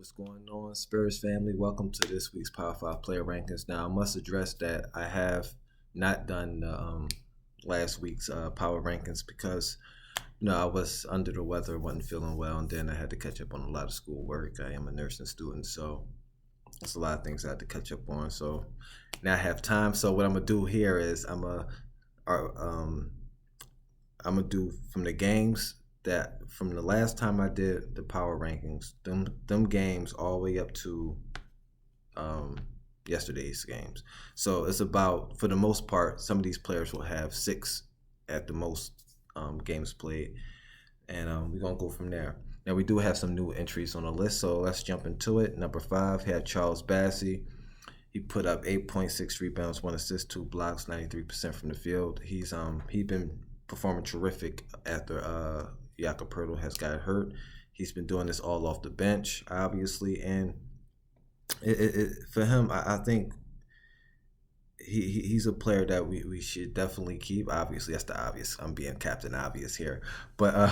What's going on, Spurs family? Welcome to this week's Power 5 Player Rankings. Now, I must address that I have not done last week's Power Rankings because, I was under the weather, wasn't feeling well, and then I had to catch up on a lot of schoolwork. I am a nursing student, so there's a lot of things I had to catch up on. So now I have time. So what I'm gonna do here is I'm gonna do from the games that from the last time I did the power rankings, them games all the way up to um, yesterday's games. So it's about, for the most part, some of these players will have 6 at the most games played, and we're gonna go from there. Now we do have some new entries on the list, so let's jump into it. Number 5 had Charles Bassey. He put up 8.6 rebounds, 1 assist, 2 blocks, 93% from the field. He's been performing terrific after Jakob Poeltl has got hurt. He's been doing this all off the bench, obviously, and for him, I think he's a player that we should definitely keep. Obviously, that's the obvious. I'm being Captain Obvious here, but I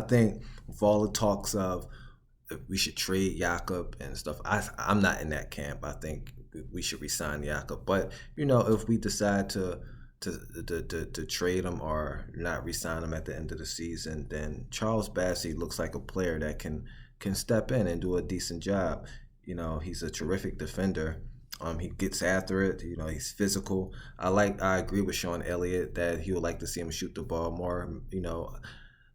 think for all the talks of we should trade Jakob and stuff, I'm not in that camp. I think we should resign Jakob, but if we decide to trade him or not resign him at the end of the season, then Charles Bassey looks like a player that can step in and do a decent job. He's a terrific defender. He gets after it. He's physical. I agree with Sean Elliott that he would like to see him shoot the ball more.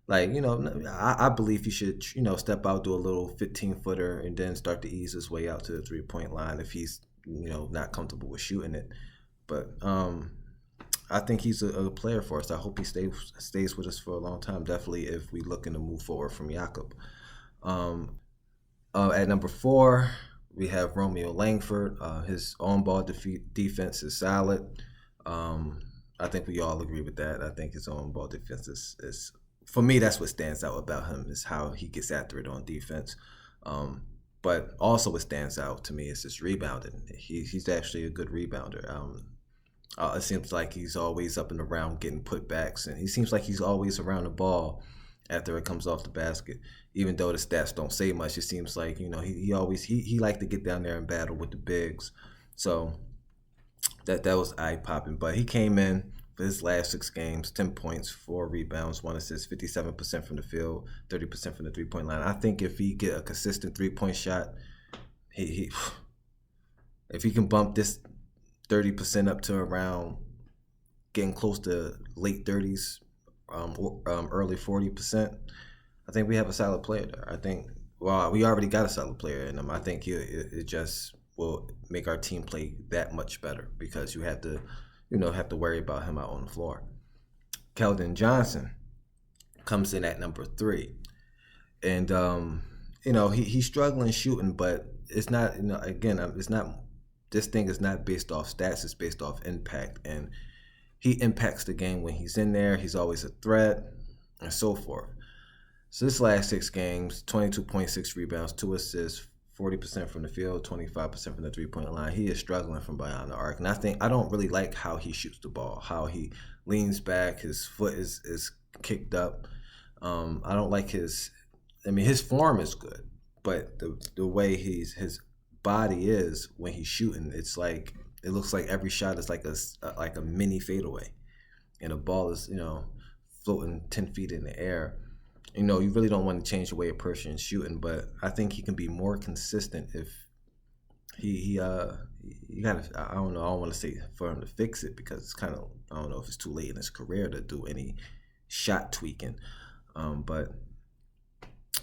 I believe he should, step out, do a little 15-footer, and then start to ease his way out to the 3-point line if he's, not comfortable with shooting it. But I think he's a player for us. I hope he stays with us for a long time. Definitely, if we looking to move forward from Jakob. At number 4, we have Romeo Langford. His on-ball defense is solid. I think we all agree with that. I think his on-ball defense is for me, that's what stands out about him, is how he gets after it on defense. But also what stands out to me is his rebounding. He's actually a good rebounder. It seems like he's always up and around getting putbacks, and he seems like he's always around the ball after it comes off the basket. Even though the stats don't say much, it seems like he liked to get down there and battle with the bigs. So that was eye popping. But he came in for his last 6 games, 10 points, 4 rebounds, 1 assist, 57% from the field, 30% from the 3-point line. I think if he get a consistent 3-point shot, if he can bump this 30% up to around getting close to late 30s, early 40%, I think we have a solid player there. I think, we already got a solid player in him. I think it just will make our team play that much better because you have to worry about him out on the floor. Keldon Johnson comes in at number 3. And, he's struggling shooting, but it's not, it's not, this thing is not based off stats, it's based off impact. And he impacts the game when he's in there. He's always a threat and so forth. So this last 6 games, 22.6 rebounds, 2 assists, 40% from the field, 25% from the 3-point line. He is struggling from behind the arc. And I don't really like how he shoots the ball, how he leans back, his foot is kicked up. I don't like his form is good, but the way his body is when he's shooting, it looks like every shot is like a mini fadeaway, and the ball is floating 10 feet in the air. You really don't want to change the way a person is shooting, but I think he can be more consistent if he gotta, I don't know, I don't want to say for him to fix it because it's kind of, I don't know if it's too late in his career to do any shot tweaking, but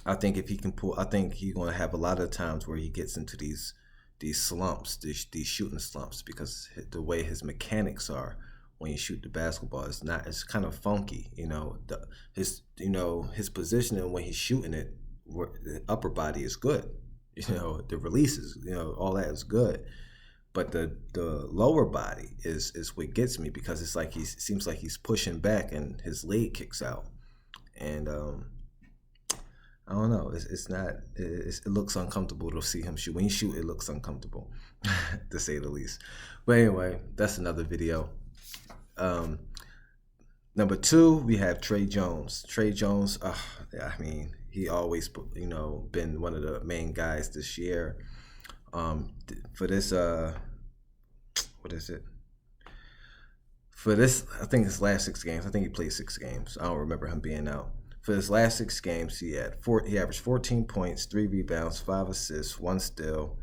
I think if he can I think he's going to have a lot of times where he gets into these slumps, these shooting slumps, because the way his mechanics are when you shoot the basketball, it's kind of funky. His positioning when he's shooting it, the upper body is good. The releases, all that is good. But the lower body is what gets me, because it's like seems like he's pushing back and his leg kicks out. And I don't know. It looks uncomfortable to see him shoot. When you shoot, it looks uncomfortable, to say the least. But anyway, that's another video. Number 2, we have Trey Jones. Trey Jones, he always been one of the main guys this year. For this what is it? For this, I think his last 6 games. I think he played 6 games. I don't remember him being out. For his last 6 games, he averaged 14 points, 3 rebounds, 5 assists, 1 steal.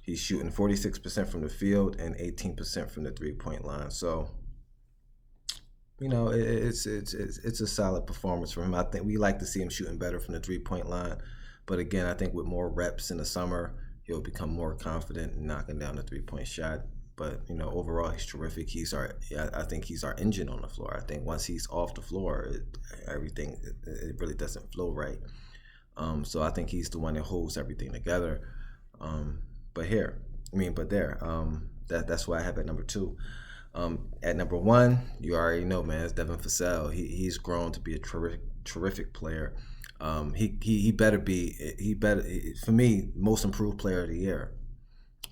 He's shooting 46% from the field and 18% from the 3-point line. So, it's a solid performance from him. I think we like to see him shooting better from the 3-point line, but again, I think with more reps in the summer, he'll become more confident in knocking down the 3-point shot. But overall, he's terrific. I think he's our engine on the floor. I think once he's off the floor, everything it really doesn't flow right. So I think he's the one that holds everything together. But there. That's why I have at number 2. At number 1, you already know, man, it's Devin Vassell. He's grown to be a terrific player. He better for me, most improved player of the year.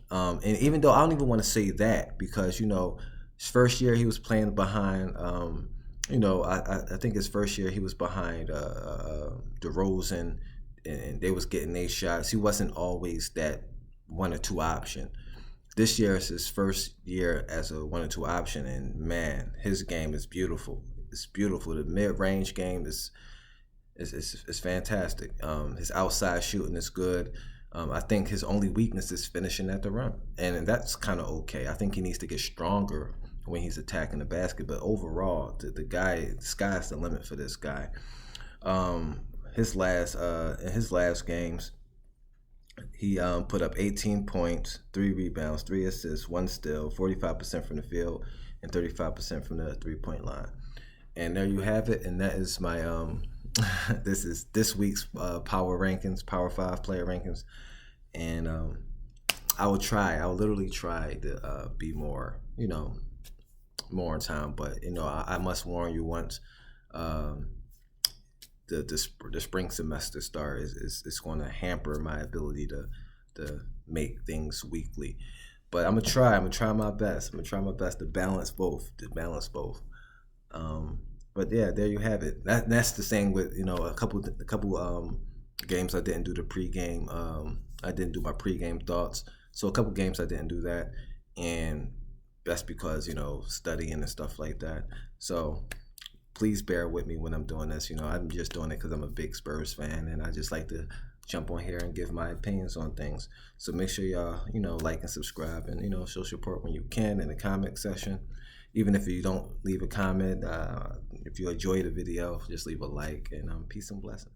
And even though I don't even want to say that, because his first year he was playing behind. I think his first year he was behind DeRozan, and they was getting their shots. He wasn't always that 1 or 2 option. This year is his first year as a 1 or 2 option, and man, his game is beautiful. It's beautiful. The mid-range game is fantastic. His outside shooting is good. I think his only weakness is finishing at the rim, and that's kind of okay. I think he needs to get stronger when he's attacking the basket. But overall, the sky's the limit for this guy. In his last games, he put up 18 points, 3 rebounds, 3 assists, 1 steal, 45% from the field, and 35% from the 3-point line. And there you have it. And that is my this week's Power 5 player rankings. And I would literally try to be more on time. But I must warn you, once the spring semester start is going to hamper my ability to make things weekly. But I'm gonna try my best. I'm gonna try my best to balance both. But yeah, there you have it. That's the same with a couple games I didn't do the pregame. I didn't do my pregame thoughts. So a couple games I didn't do that, and that's because studying and stuff like that. So please bear with me when I'm doing this. I'm just doing it because I'm a big Spurs fan, and I just like to jump on here and give my opinions on things. So make sure y'all like and subscribe, and show support when you can in the comment section. Even if you don't leave a comment, if you enjoy the video, just leave a like, and peace and blessings.